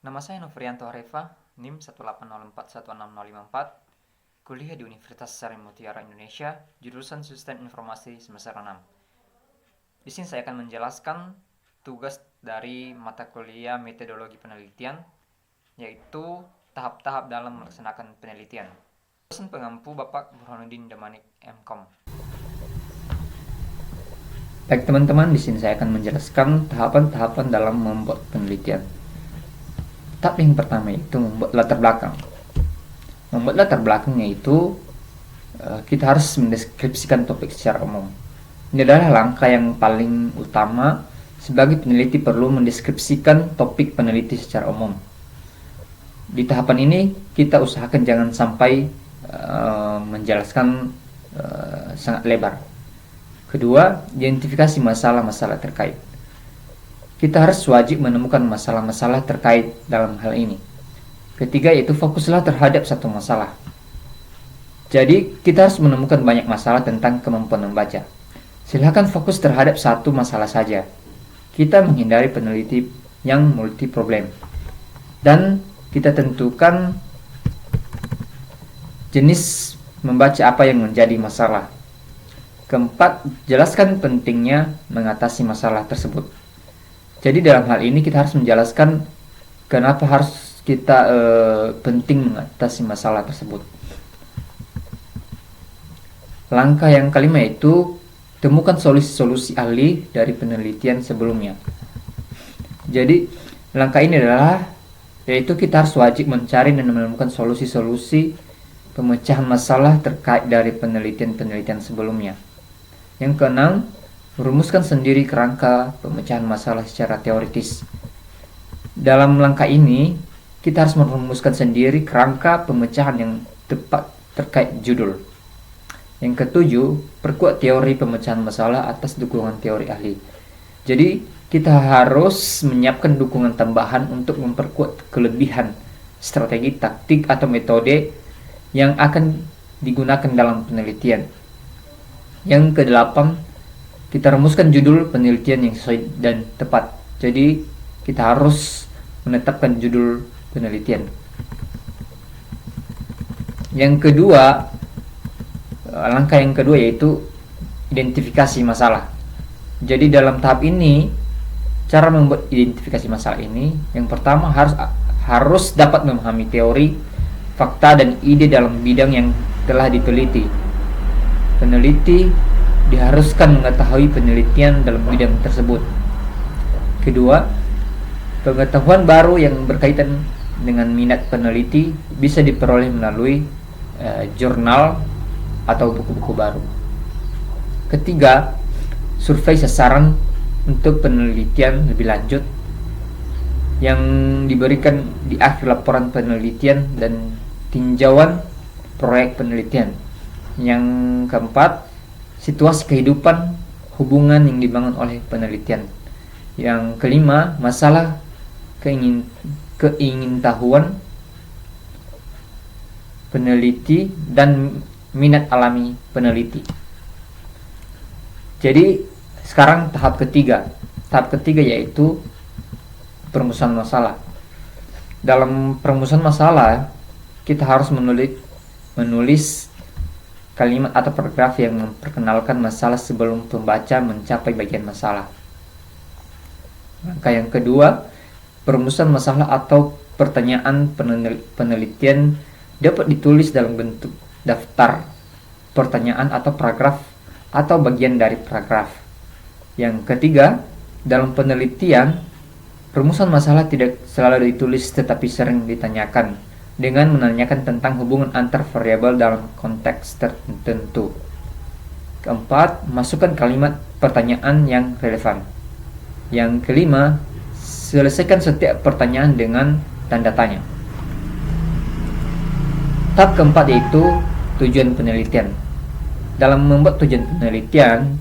Nama saya Novrianto Areva, NIM 180416054, kuliah di Universitas Sari Mutiara Indonesia, jurusan Sistem Informasi semester 6. Di sini saya akan menjelaskan tugas dari mata kuliah metodologi penelitian, yaitu tahap-tahap dalam melaksanakan penelitian. Dosen pengampu Bapak Burhanuddin Damanik, MKom. Baik teman-teman, di sini saya akan menjelaskan tahapan-tahapan dalam membuat penelitian. Tahap yang pertama itu membuat latar belakang. Membuat latar belakangnya itu kita harus mendeskripsikan topik secara umum. Ini adalah langkah yang paling utama sebagai peneliti perlu mendeskripsikan topik peneliti secara umum. Di tahapan ini kita usahakan jangan sampai menjelaskan sangat lebar. Kedua, identifikasi masalah-masalah terkait. Kita harus wajib menemukan masalah-masalah terkait dalam hal ini. Ketiga, yaitu fokuslah terhadap satu masalah. Jadi, kita harus menemukan banyak masalah tentang kemampuan membaca. Silakan fokus terhadap satu masalah saja. Kita menghindari peneliti yang multi problem. Dan kita tentukan jenis membaca apa yang menjadi masalah. Keempat, jelaskan pentingnya mengatasi masalah tersebut. Jadi dalam hal ini kita harus menjelaskan kenapa harus kita penting mengatasi masalah tersebut. Langkah yang kelima yaitu temukan solusi-solusi ahli dari penelitian sebelumnya. Jadi langkah ini adalah yaitu kita harus wajib mencari dan menemukan solusi-solusi pemecahan masalah terkait dari penelitian-penelitian sebelumnya. Yang keenam, rumuskan sendiri kerangka pemecahan masalah secara teoritis. Dalam langkah ini, kita harus merumuskan sendiri kerangka pemecahan yang tepat terkait judul. Yang ketujuh, perkuat teori pemecahan masalah atas dukungan teori ahli. Jadi, kita harus menyiapkan dukungan tambahan untuk memperkuat kelebihan strategi, taktik, atau metode yang akan digunakan dalam penelitian. Yang kedelapan, kita rumuskan judul penelitian yang sesuai dan tepat. Jadi kita harus menetapkan judul penelitian. Yang kedua, langkah yang kedua yaitu identifikasi masalah. Jadi dalam tahap ini, cara membuat identifikasi masalah ini, yang pertama harus dapat memahami teori, fakta, dan ide dalam bidang yang telah diteliti. Peneliti diharuskan mengetahui penelitian dalam bidang tersebut. Kedua, pengetahuan baru yang berkaitan dengan minat peneliti bisa diperoleh melalui jurnal atau buku-buku baru. Ketiga, survei sasaran untuk penelitian lebih lanjut yang diberikan di akhir laporan penelitian dan tinjauan proyek penelitian. Yang keempat, situasi kehidupan hubungan yang dibangun oleh penelitian. Yang kelima, masalah keingintahuan peneliti dan minat alami peneliti. Jadi sekarang tahap ketiga. Tahap ketiga yaitu perumusan masalah. Dalam perumusan masalah kita harus menulis kalimat atau paragraf yang memperkenalkan masalah sebelum pembaca mencapai bagian masalah. Langkah yang kedua, perumusan masalah atau pertanyaan penelitian dapat ditulis dalam bentuk daftar pertanyaan atau paragraf atau bagian dari paragraf. Yang ketiga, dalam penelitian, perumusan masalah tidak selalu ditulis tetapi sering ditanyakan dengan menanyakan tentang hubungan antar variabel dalam konteks tertentu. Keempat, masukkan kalimat pertanyaan yang relevan. Yang kelima, selesaikan setiap pertanyaan dengan tanda tanya. Tahap keempat yaitu tujuan penelitian. Dalam membuat tujuan penelitian,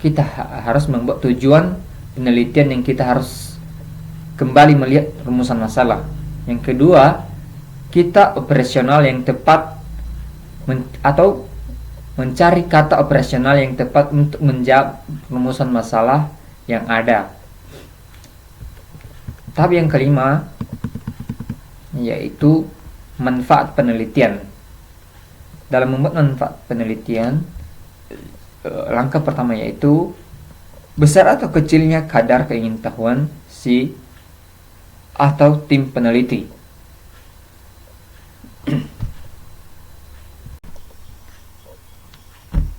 kita harus membuat tujuan penelitian yang kita harus kembali melihat rumusan masalah. Yang kedua, kita operasional yang tepat atau mencari kata operasional yang tepat untuk menjawab rumusan masalah yang ada. Tahap yang kelima, yaitu manfaat penelitian. Dalam membuat manfaat penelitian, langkah pertama yaitu besar atau kecilnya kadar keingintahuan si atau tim peneliti.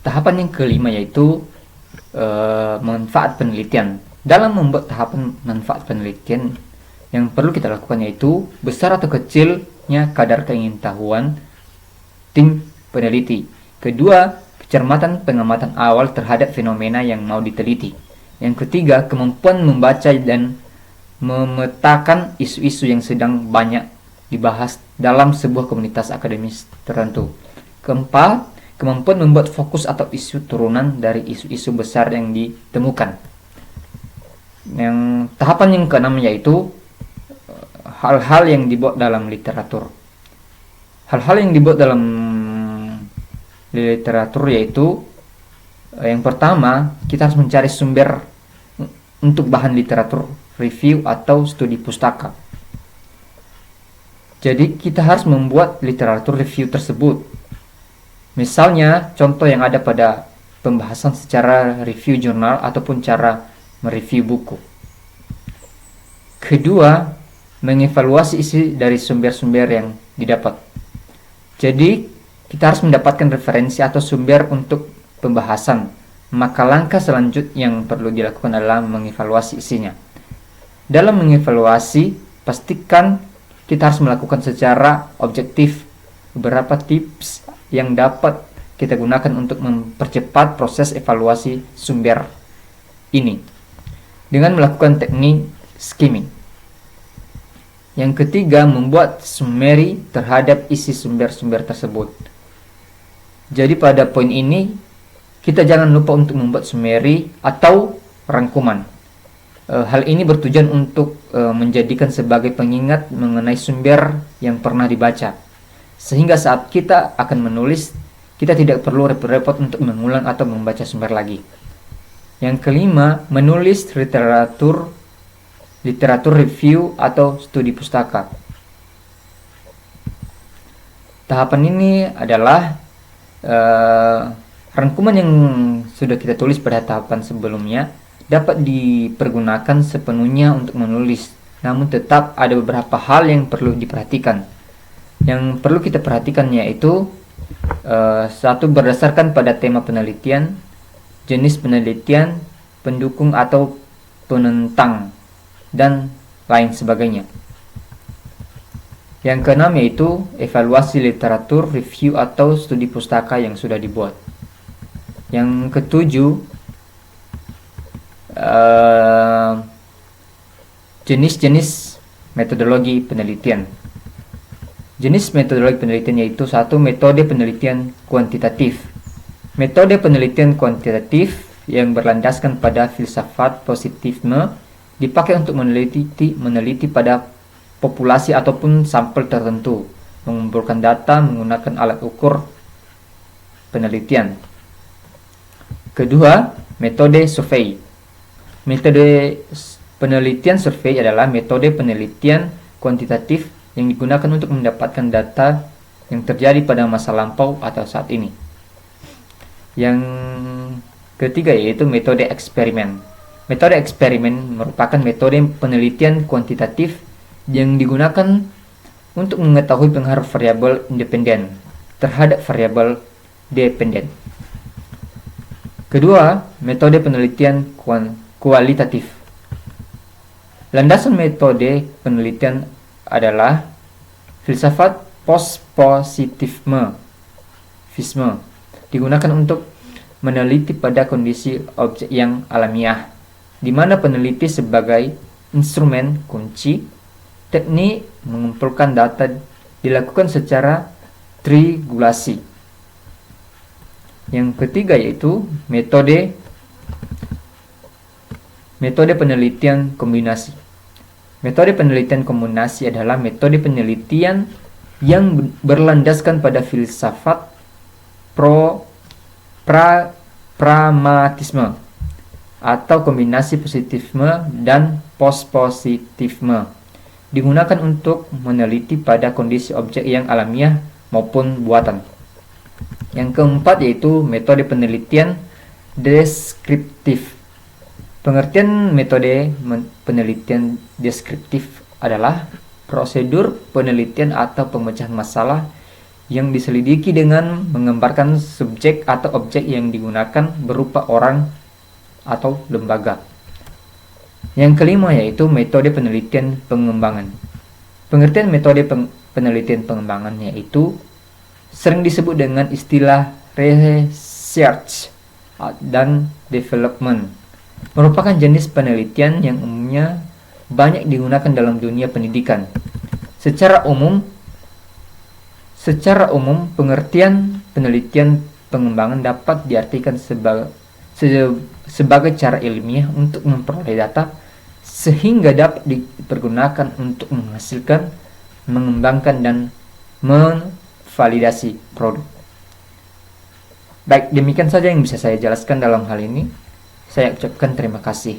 Tahapan yang kelima yaitu manfaat penelitian. Dalam membuat tahapan manfaat penelitian, yang perlu kita lakukan yaitu besar atau kecilnya kadar keingintahuan tim peneliti. Kedua, kecermatan pengamatan awal terhadap fenomena yang mau diteliti. Yang ketiga, kemampuan membaca dan memetakan isu-isu yang sedang banyak dibahas dalam sebuah komunitas akademis tertentu. Keempat, kemampuan membuat fokus atau isu turunan dari isu-isu besar yang ditemukan. Yang tahapan yang keenam yaitu hal-hal yang dibuat dalam literatur. Hal-hal yang dibuat dalam literatur yaitu yang pertama, kita harus mencari sumber untuk bahan literatur, review atau studi pustaka. Jadi kita harus membuat literatur review tersebut. Misalnya contoh yang ada pada pembahasan secara review jurnal ataupun cara mereview buku. Kedua, mengevaluasi isi dari sumber-sumber yang didapat. Jadi kita harus mendapatkan referensi atau sumber untuk pembahasan. Maka langkah selanjutnya yang perlu dilakukan adalah mengevaluasi isinya. Dalam mengevaluasi, pastikan kita harus melakukan secara objektif. Beberapa tips yang dapat kita gunakan untuk mempercepat proses evaluasi sumber ini dengan melakukan teknik skimming. Yang ketiga, membuat summary terhadap isi sumber-sumber tersebut. Jadi pada poin ini kita jangan lupa untuk membuat summary atau rangkuman. Hal ini bertujuan untuk menjadikan sebagai pengingat mengenai sumber yang pernah dibaca, sehingga saat kita akan menulis, kita tidak perlu repot-repot untuk mengulang atau membaca sumber lagi. Yang kelima, menulis literatur review atau studi pustaka. Tahapan ini adalah rangkuman yang sudah kita tulis pada tahapan sebelumnya dapat dipergunakan sepenuhnya untuk menulis, namun tetap ada beberapa hal yang perlu diperhatikan. Yang perlu kita perhatikan yaitu satu, berdasarkan pada tema penelitian, jenis penelitian, pendukung atau penentang, dan lain sebagainya. Yang keenam yaitu evaluasi literatur, review atau studi pustaka yang sudah dibuat. Yang ketujuh, jenis-jenis metodologi penelitian. Jenis metodologi penelitian yaitu satu, metode penelitian kuantitatif. Metode penelitian kuantitatif yang berlandaskan pada filsafat positifisme dipakai untuk meneliti pada populasi ataupun sampel tertentu, mengumpulkan data menggunakan alat ukur penelitian. Kedua, metode survei. Metode penelitian survei adalah metode penelitian kuantitatif yang digunakan untuk mendapatkan data yang terjadi pada masa lampau atau saat ini. Yang ketiga yaitu metode eksperimen. Metode eksperimen merupakan metode penelitian kuantitatif yang digunakan untuk mengetahui pengaruh variabel independen terhadap variabel dependen. Kedua, metode penelitian kualitatif. Landasan metode penelitian adalah filsafat postpositifisme, digunakan untuk meneliti pada kondisi objek yang alamiah, di mana peneliti sebagai instrumen kunci. Teknik mengumpulkan data dilakukan secara triangulasi. Yang ketiga yaitu metode penelitian kombinasi. Metode penelitian kombinasi adalah metode penelitian yang berlandaskan pada filsafat pragmatisme atau kombinasi positivisme dan postpositifisme, digunakan untuk meneliti pada kondisi objek yang alamiah maupun buatan. Yang keempat yaitu metode penelitian deskriptif. Pengertian metode penelitian deskriptif adalah prosedur penelitian atau pemecahan masalah yang diselidiki dengan menggambarkan subjek atau objek yang digunakan berupa orang atau lembaga. Yang kelima yaitu metode penelitian pengembangan. Pengertian metode penelitian pengembangan yaitu sering disebut dengan istilah research dan development. Merupakan jenis penelitian yang umumnya banyak digunakan dalam dunia pendidikan. Secara umum, pengertian penelitian pengembangan dapat diartikan sebagai cara ilmiah untuk memperoleh data sehingga dapat dipergunakan untuk menghasilkan, mengembangkan, dan memvalidasi produk. Baik, demikian saja yang bisa saya jelaskan dalam hal ini. Saya ucapkan terima kasih.